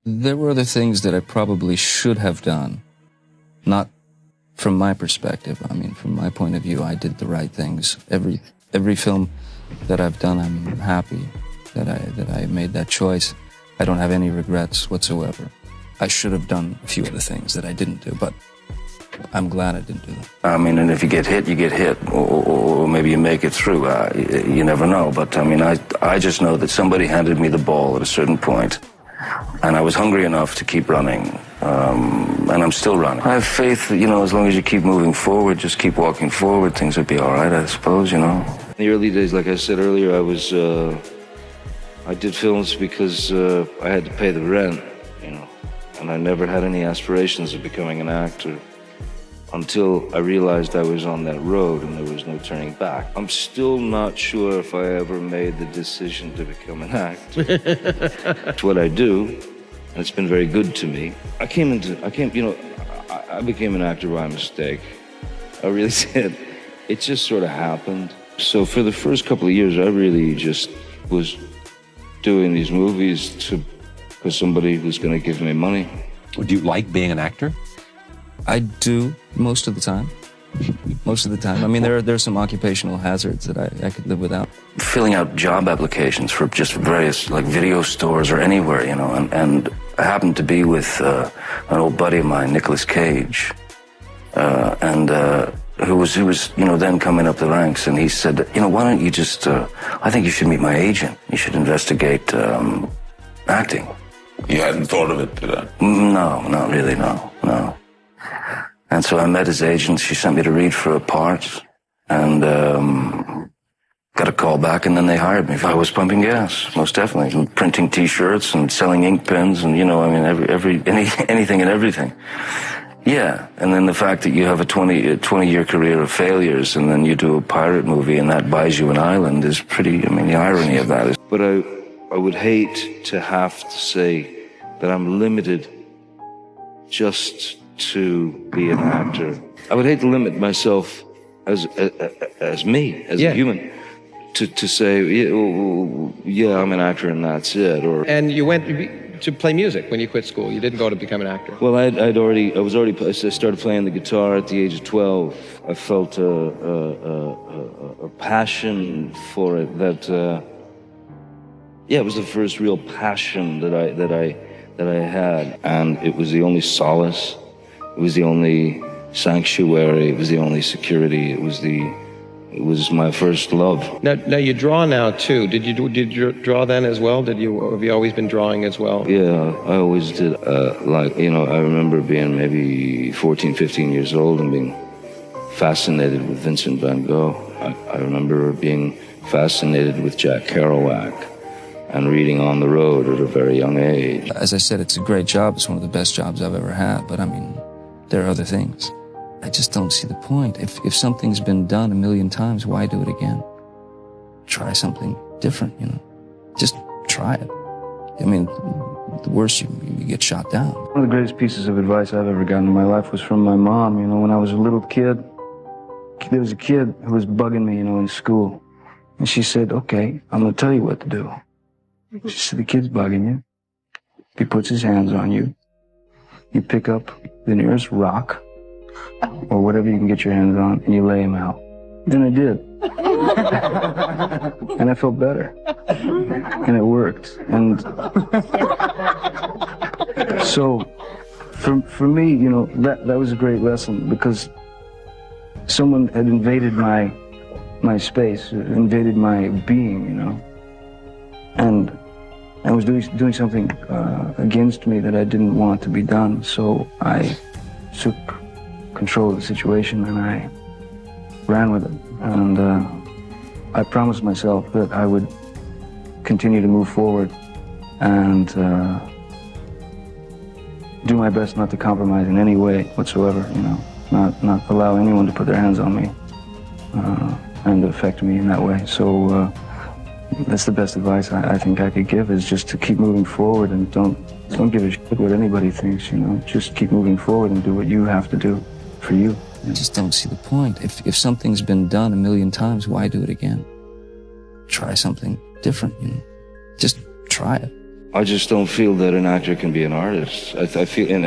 There were other things that I probably should have done, not from my perspective. I mean, from my point of view, I did the right things. Every film that I've done, I'm happy that I made that choice. I don't have any regrets whatsoever. I should have done a few other things that I didn't do, but I'm glad I didn't do them. I mean, and if you get hit, you get hit, or maybe you make it through. You never know. But I mean, I just know that somebody handed me the ball at a certain point, and I was hungry enough to keep running, and I'm still running. I have faith that, as long as you keep moving forward, just keep walking forward, things will be all right, I suppose, In the early days, like I said earlier, I did films because I had to pay the rent, and I never had any aspirations of becoming an actor until I realized I was on that road and there was no turning back. I'm still not sure if I ever made the decision to become an actor. It's what I do, and it's been very good to me. I became an actor by mistake. I really did. It just sort of happened. So for the first couple of years, I really just was doing these movies because somebody was going to give me money. Do you like being an actor? I do, most of the time. Most of the time. I mean, there are some occupational hazards that I could live without. Filling out job applications for just various, like, video stores or anywhere, and I happened to be with an old buddy of mine, Nicolas Cage, who was then coming up the ranks, and he said, why don't you just, I think you should meet my agent. You should investigate acting. You hadn't thought of it, did I? No, not really, no. And so I met his agent. She sent me to read for a part, and got a call back, and then they hired me. I was pumping gas, most definitely, and printing T-shirts and selling ink pens, and anything and everything. Yeah, and then the fact that you have a 20-year career of failures, and then you do a pirate movie, and that buys you an island is pretty. I mean, the irony of that is. But I would hate to have to say that I'm limited just to be an actor. I would hate to limit myself as me, as a human, to say, yeah, I'm an actor and that's it. And you went to play music when you quit school. You didn't go to become an actor. Well, I started playing the guitar at the age of 12. I felt a passion for it that, it was the first real passion that I had, and it was the only solace. It was the only sanctuary. It was the only security. It was my first love. Now you draw now too. Did you draw then as well? Have you always been drawing as well? Yeah, I always did. I remember being maybe 14, 15 years old and being fascinated with Vincent van Gogh. I remember being fascinated with Jack Kerouac and reading On the Road at a very young age. As I said, it's a great job. It's one of the best jobs I've ever had. But I mean, there are other things. I just don't see the point. If something's been done a million times, why do it again? Try something different, Just try it. I mean, the worst, you get shot down. One of the greatest pieces of advice I've ever gotten in my life was from my mom. When I was a little kid, there was a kid who was bugging me, in school. And she said, okay, I'm going to tell you what to do. She said, the kid's bugging you. He puts his hands on you. You pick up the nearest rock or whatever you can get your hands on, and you lay him out. Then I did. And I felt better. And it worked. And so for me, that was a great lesson, because someone had invaded my space, invaded my being, and I was doing something against me that I didn't want to be done. So I took control of the situation and I ran with it. And I promised myself that I would continue to move forward and do my best not to compromise in any way whatsoever, not allow anyone to put their hands on me and affect me in that way. So that's the best advice I think I could give, is just to keep moving forward and don't give a shit what anybody thinks, Just keep moving forward and do what you have to do for you. I just don't see the point. If something's been done a million times, why do it again? Try something different, Just try it. I just don't feel that an actor can be an artist. I feel, and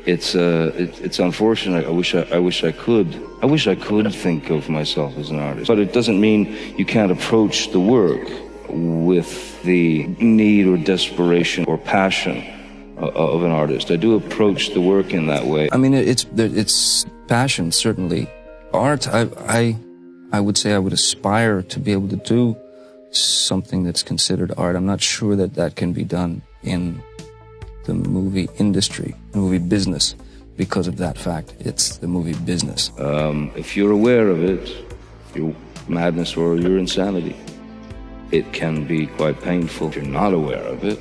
it's unfortunate. I wish I could. I wish I could think of myself as an artist. But it doesn't mean you can't approach the work with the need or desperation or passion of an artist. I do approach the work in that way. I mean, it's passion, certainly. Art, I would say I would aspire to be able to do something that's considered art. I'm not sure that that can be done in the movie industry, movie business, because of that fact. It's the movie business. If you're aware of it, your madness or your insanity, it can be quite painful. If you're not aware of it,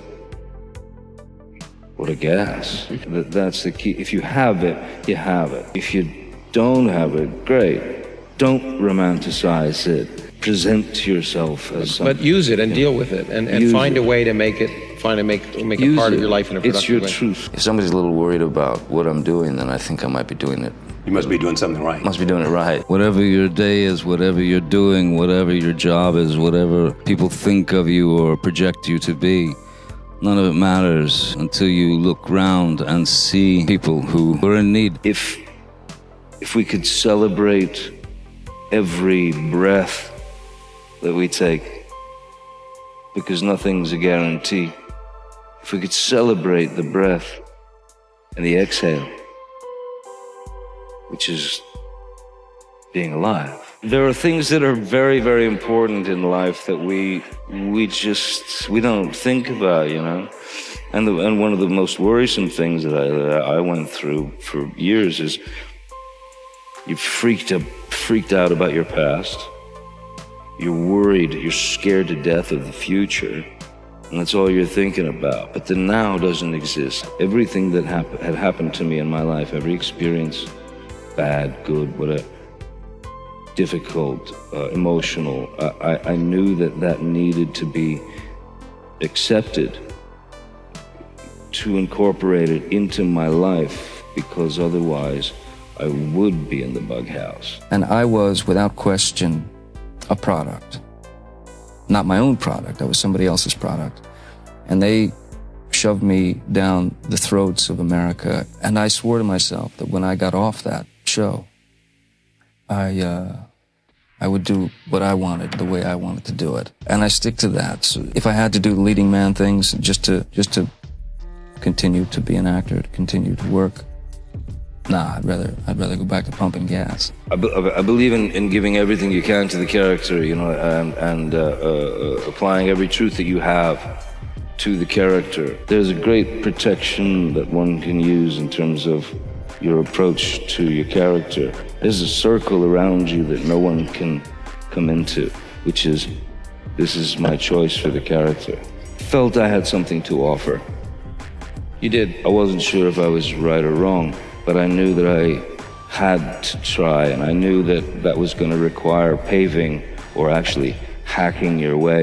what a gas. That's the key. If you have it, you have it. If you don't have it, great. Don't romanticize it. Present yourself as something. But use it and deal with it, and find a way to make it a part of your life in a productive way. It's your truth. If somebody's a little worried about what I'm doing, then I think I might be doing it. You must be doing something right. Must be doing it right. Whatever your day is, whatever you're doing, whatever your job is, whatever people think of you or project you to be, none of it matters until you look round and see people who are in need. If we could celebrate every breath that we take, because nothing's a guarantee. If we could celebrate the breath and the exhale, which is being alive. There are things that are very, very important in life that we don't think about, you know? And one of the most worrisome things that I went through for years is you're freaked out about your past. You're worried, you're scared to death of the future, and that's all you're thinking about. But the now doesn't exist. Everything that had happened to me in my life, every experience, bad, good, whatever, difficult, emotional, I knew that needed to be accepted, to incorporate it into my life, because otherwise I would be in the bug house. And I was, without question, a product. Not my own product, I was somebody else's product. And they shoved me down the throats of America, and I swore to myself that when I got off that show, I would do what I wanted, the way I wanted to do it. And I stick to that. So if I had to do leading man things just to continue to be an actor, to continue to work, nah, I'd rather go back to pumping gas. I believe in giving everything you can to the character, you know, and applying every truth that you have to the character. There's a great protection that one can use in terms of your approach to your character. There's a circle around you that no one can come into, which is, this is my choice for the character. Felt I had something to offer. You did. I wasn't sure if I was right or wrong, but I knew that I had to try, and I knew that that was going to require paving or actually hacking your way